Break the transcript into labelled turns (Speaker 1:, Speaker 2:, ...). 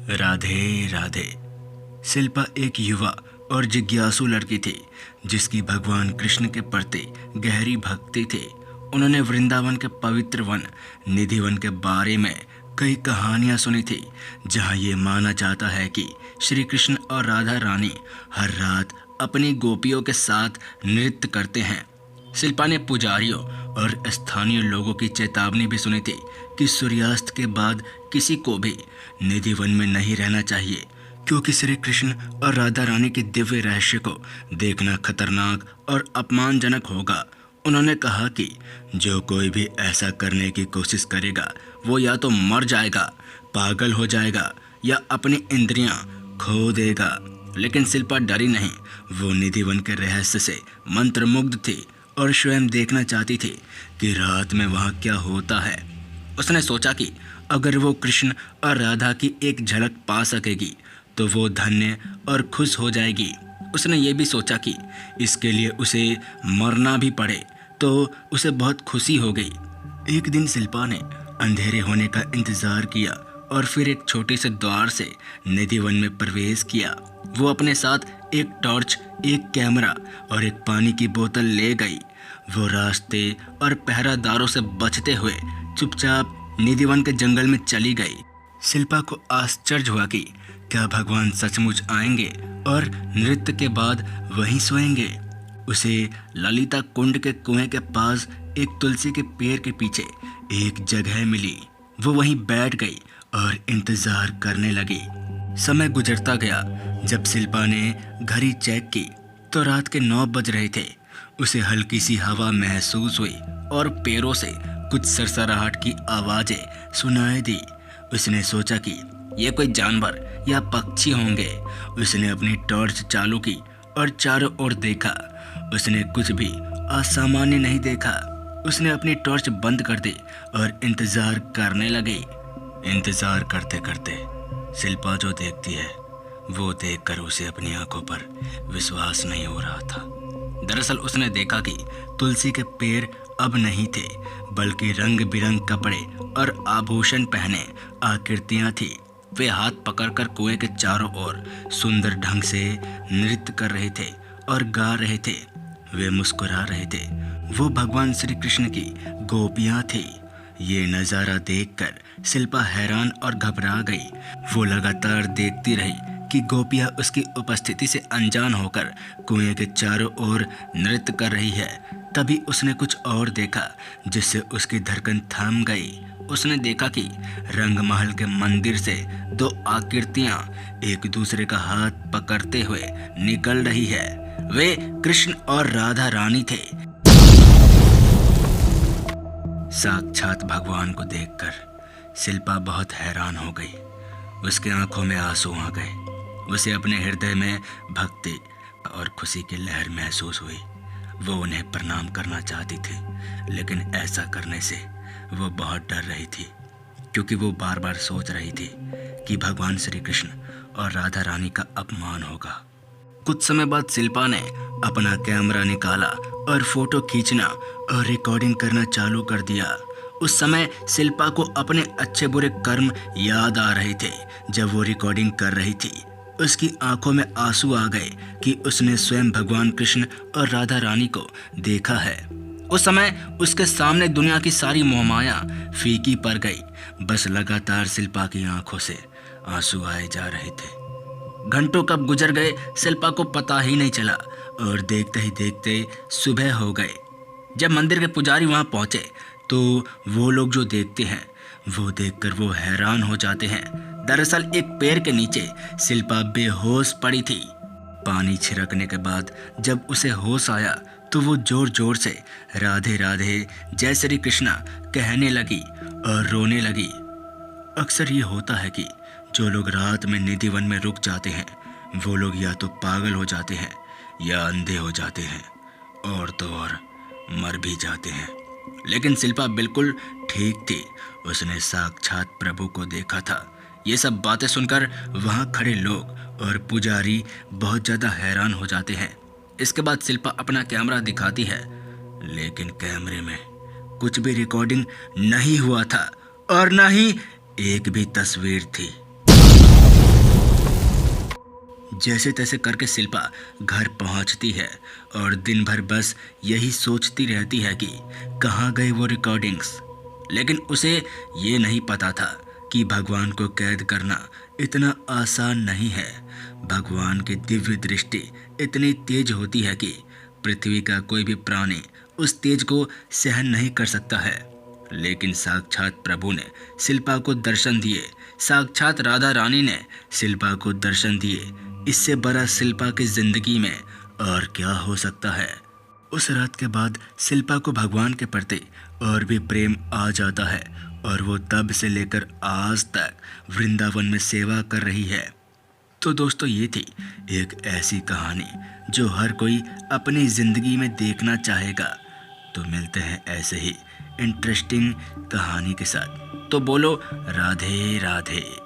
Speaker 1: राधे राधे। शिल्पा एक युवा और जिज्ञासु लड़की थी जिसकी भगवान कृष्ण के प्रति गहरी भक्ति थी। उन्होंने वृंदावन के पवित्र वन निधिवन के बारे में कई कहानियां सुनी थी, जहां ये माना जाता है कि श्री कृष्ण और राधा रानी हर रात अपनी गोपियों के साथ नृत्य करते हैं। शिल्पा ने पुजारियों और स्थानीय लोगों की चेतावनी भी सुनी थी कि सूर्यास्त के बाद किसी को भी निधिवन में नहीं रहना चाहिए, क्योंकि श्री कृष्ण और राधा रानी के दिव्य रहस्य को देखना खतरनाक और अपमानजनक होगा। उन्होंने कहा कि जो कोई भी ऐसा करने की कोशिश करेगा वो या तो मर जाएगा, पागल हो जाएगा या अपनी इंद्रियां खो देगा। लेकिन शिल्पा डरी नहीं। वो निधिवन के रहस्य से मंत्रमुग्ध थी और स्वयं देखना चाहती थी कि रात में वहाँ क्या होता है। उसने सोचा कि अगर वो कृष्ण और राधा की एक झलक पा सकेगी तो वो धन्य और खुश हो जाएगी। उसने ये भी सोचा कि इसके लिए उसे मरना भी पड़े तो उसे बहुत खुशी हो गई। एक दिन शिल्पा ने अंधेरे होने का इंतजार किया और फिर एक छोटे से द्वार से निधिवन में प्रवेश किया। वो अपने साथ एक टॉर्च, एक कैमरा और एक पानी की बोतल ले गई। वो रास्ते और पहरादारों से बचते हुए चुपचाप निधिवन के जंगल में चली गई। शिल्पा को आश्चर्य हुआ कि क्या भगवान सचमुच आएंगे और नृत्य के बाद वहीं सोएंगे। उसे ललिता कुंड के कुएं के पास एक तुलसी के पेड़ के पीछे एक जगह मिली। वो वहीं बैठ गई और इंतजार करने लगी। समय गुजरता गया। जब शिल्पा ने घड़ी चेक की तो रात के 9 बज रहे थे। उसे हल्की सी हवा महसूस हुई और पैरों से कुछ सरसराहट की आवाजें सुनाई दी। उसने सोचा कि ये कोई जानवर या पक्षी होंगे। उसने अपनी टॉर्च चालू की और चारों ओर देखा। उसने कुछ भी असामान्य नहीं देखा। उसने अपनी टॉर्च बंद कर दी और इंतजार करने लगी। इंतजार करते करते शिल्पा जो देखती है वो देखकर उसे अपनी आंखों पर विश्वास नहीं हो रहा था। दरअसल उसने देखा कि तुलसी के पेड़ अब नहीं थे, बल्कि रंग बिरंग कपड़े और आभूषण पहने आकृतियां थी। वे हाथ पकड़कर कुएं के चारों ओर सुंदर ढंग से नृत्य कर रहे थे और गा रहे थे। वे मुस्कुरा रहे थे। वो भगवान श्री कृष्ण की गोपियां थी। ये नज़ारा देखकर शिल्पा हैरान और घबरा गई। वो लगातार देखती रही कि गोपियां उसकी उपस्थिति से अनजान होकर कुएं के चारों ओर नृत्य कर रही है। तभी उसने कुछ और देखा जिससे उसकी धड़कन थम गई। उसने देखा कि रंगमहल के मंदिर से 2 आकृतियां एक दूसरे का हाथ पकड़ते हुए निकल रही है। वे कृष्ण और राधा रानी थे। साक्षात भगवान को देखकर शिल्पा बहुत हैरान हो गई। उसके आंखों में आंसू आ गए। उसे अपने हृदय में भक्ति और खुशी की लहर महसूस हुई। वो उन्हें प्रणाम करना चाहती थी, लेकिन ऐसा करने से वो बहुत डर रही थी, क्योंकि वो बार बार सोच रही थी कि भगवान श्री कृष्ण और राधा रानी का अपमान होगा। कुछ समय बाद शिल्पा ने अपना कैमरा निकाला और फोटो खींचना और रिकॉर्डिंग करना चालू कर दिया। उस समय शिल्पा को अपने अच्छे बुरे कर्म याद आ रहे थे। जब वो रिकॉर्डिंग कर रही थी उसकी आंखों में आंसू आ गए कि उसने स्वयं भगवान कृष्ण और राधा रानी को देखा है। उस समय उसके सामने दुनिया की सारी मोहमाया फीकी पड़ गई। बस लगातार शिल्पा की आंखों से आंसू आए जा रहे थे। घंटों कब गुजर गए शिल्पा को पता ही नहीं चला और देखते ही देखते सुबह हो गए। जब मंदिर के पुजारी वहां पहुंचे तो वो लोग जो देखते हैं वो देखकर वो हैरान हो जाते हैं। दरअसल एक पेड़ के नीचे शिल्पा बेहोश पड़ी थी। पानी छिड़कने के बाद जब उसे होश आया तो वो जोर जोर से राधे राधे जय श्री कृष्णा कहने लगी और रोने लगी। अक्सर ये होता है कि जो लोग रात में निधिवन में रुक जाते हैं वो लोग या तो पागल हो जाते हैं या अंधे हो जाते हैं, और तो और मर भी जाते हैं। लेकिन शिल्पा बिल्कुल ठीक थी। उसने साक्षात प्रभु को देखा था। ये सब बातें सुनकर वहाँ खड़े लोग और पुजारी बहुत ज़्यादा हैरान हो जाते हैं। इसके बाद शिल्पा अपना कैमरा दिखाती है, लेकिन कैमरे में कुछ भी रिकॉर्डिंग नहीं हुआ था और न ही एक भी तस्वीर थी। जैसे तैसे करके शिल्पा घर पहुंचती है और दिन भर बस यही सोचती रहती है कि कहाँ गए वो रिकॉर्डिंग्स। लेकिन उसे ये नहीं पता था कि भगवान को कैद करना इतना आसान नहीं है। भगवान की दिव्य दृष्टि इतनी तेज होती है कि पृथ्वी का कोई भी प्राणी उस तेज को सहन नहीं कर सकता है। लेकिन साक्षात प्रभु ने शिल्पा को दर्शन दिए, साक्षात राधा रानी ने शिल्पा को दर्शन दिए। इससे बड़ा शिल्पा की जिंदगी में और क्या हो सकता है। उस रात के बाद शिल्पा को भगवान के प्रति और भी प्रेम आ जाता है और वो तब से लेकर आज तक वृंदावन में सेवा कर रही है। तो दोस्तों, ये थी एक ऐसी कहानी जो हर कोई अपनी ज़िंदगी में देखना चाहेगा। तो मिलते हैं ऐसे ही इंटरेस्टिंग कहानी के साथ। तो बोलो राधे राधे।